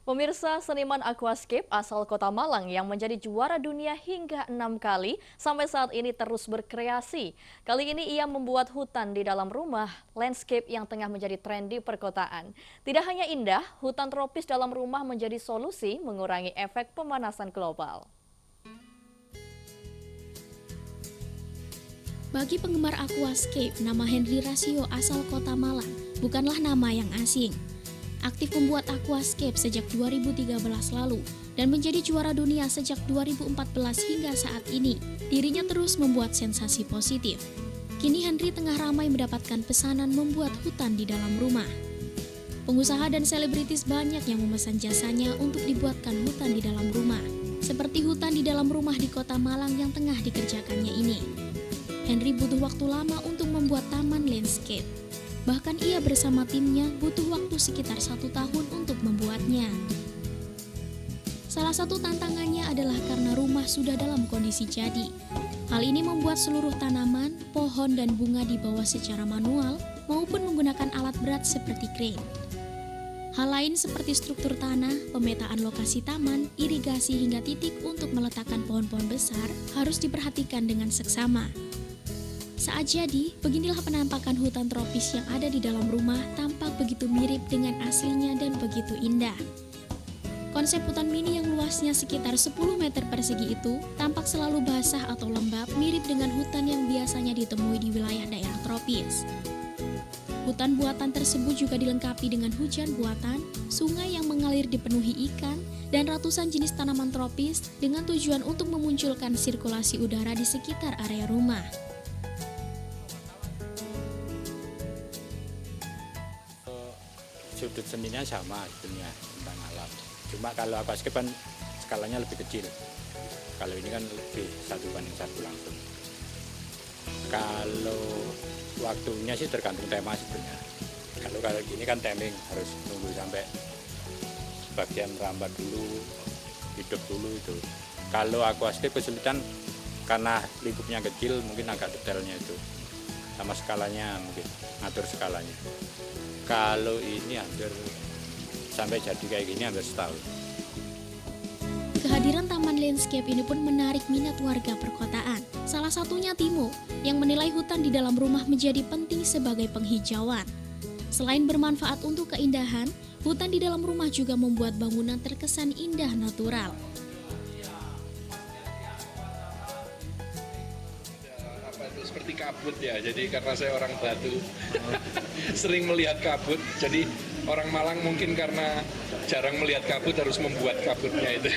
Pemirsa, seniman aquascape asal Kota Malang yang menjadi juara dunia hingga 6 kali sampai saat ini terus berkreasi. Kali ini ia membuat hutan di dalam rumah, landscape yang tengah menjadi tren di perkotaan. Tidak hanya indah, hutan tropis dalam rumah menjadi solusi mengurangi efek pemanasan global. Bagi penggemar aquascape, nama Henry Rasio asal Kota Malang bukanlah nama yang asing. Aktif membuat aquascape sejak 2013 lalu dan menjadi juara dunia sejak 2014 hingga saat ini. Dirinya terus membuat sensasi positif. Kini Henry tengah ramai mendapatkan pesanan membuat hutan di dalam rumah. Pengusaha dan selebritis banyak yang memesan jasanya untuk dibuatkan hutan di dalam rumah. Seperti hutan di dalam rumah di Kota Malang yang tengah dikerjakannya ini. Henry butuh waktu lama untuk membuat taman landscape. Bahkan ia bersama timnya butuh waktu sekitar 1 tahun untuk membuatnya. Salah satu tantangannya adalah karena rumah sudah dalam kondisi jadi. Hal ini membuat seluruh tanaman, pohon, dan bunga dibawa secara manual maupun menggunakan alat berat seperti crane. Hal lain seperti struktur tanah, pemetaan lokasi taman, irigasi hingga titik untuk meletakkan pohon-pohon besar harus diperhatikan dengan seksama. Saat jadi, beginilah penampakan hutan tropis yang ada di dalam rumah tampak begitu mirip dengan aslinya dan begitu indah. Konsep hutan mini yang luasnya sekitar 10 meter persegi itu tampak selalu basah atau lembab mirip dengan hutan yang biasanya ditemui di wilayah daerah tropis. Hutan buatan tersebut juga dilengkapi dengan hujan buatan, sungai yang mengalir dipenuhi ikan, dan ratusan jenis tanaman tropis dengan tujuan untuk memunculkan sirkulasi udara di sekitar area rumah. Sudut seninya sama sebetulnya tentang alam. Cuma kalau aquascape kan skalanya lebih kecil. Kalau ini kan lebih 1:1 langsung. Kalau waktunya sih tergantung tema sebetulnya. Kalau gini kan timing harus nunggu sampai bagian rambat dulu, hidup dulu itu. Kalau aquascape kesulitan karena lingkupnya kecil, mungkin agak detailnya itu. Sama skalanya mungkin, ngatur skalanya. Kalau ini hampir sampai jadi kayak gini hampir setahun. Kehadiran taman landscape ini pun menarik minat warga perkotaan. Salah satunya Timo, yang menilai hutan di dalam rumah menjadi penting sebagai penghijauan. Selain bermanfaat untuk keindahan, hutan di dalam rumah juga membuat bangunan terkesan indah natural. Seperti kabut ya, jadi karena saya orang Batu sering melihat kabut, jadi orang Malang mungkin karena jarang melihat kabut harus membuat kabutnya itu.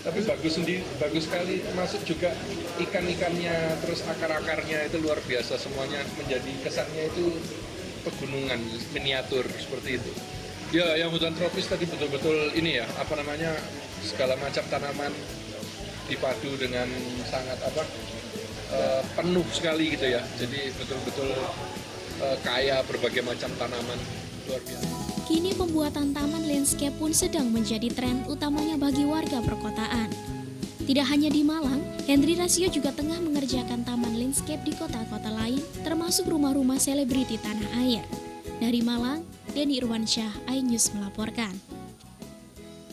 Tapi bagus sekali, masuk juga ikan-ikannya, terus akar-akarnya itu luar biasa, semuanya menjadi kesannya itu pegunungan miniatur seperti itu. Ya, yang hutan tropis tadi betul-betul ini ya, segala macam tanaman dipadu dengan sangat penuh sekali gitu ya, jadi betul-betul kaya berbagai macam tanaman, luar biasa. Kini pembuatan taman landscape pun sedang menjadi tren utamanya bagi warga perkotaan. Tidak hanya di Malang, Henry Rasio juga tengah mengerjakan taman landscape di kota-kota lain, termasuk rumah-rumah selebriti tanah air. Dari Malang, Denny Irwansyah, iNews melaporkan.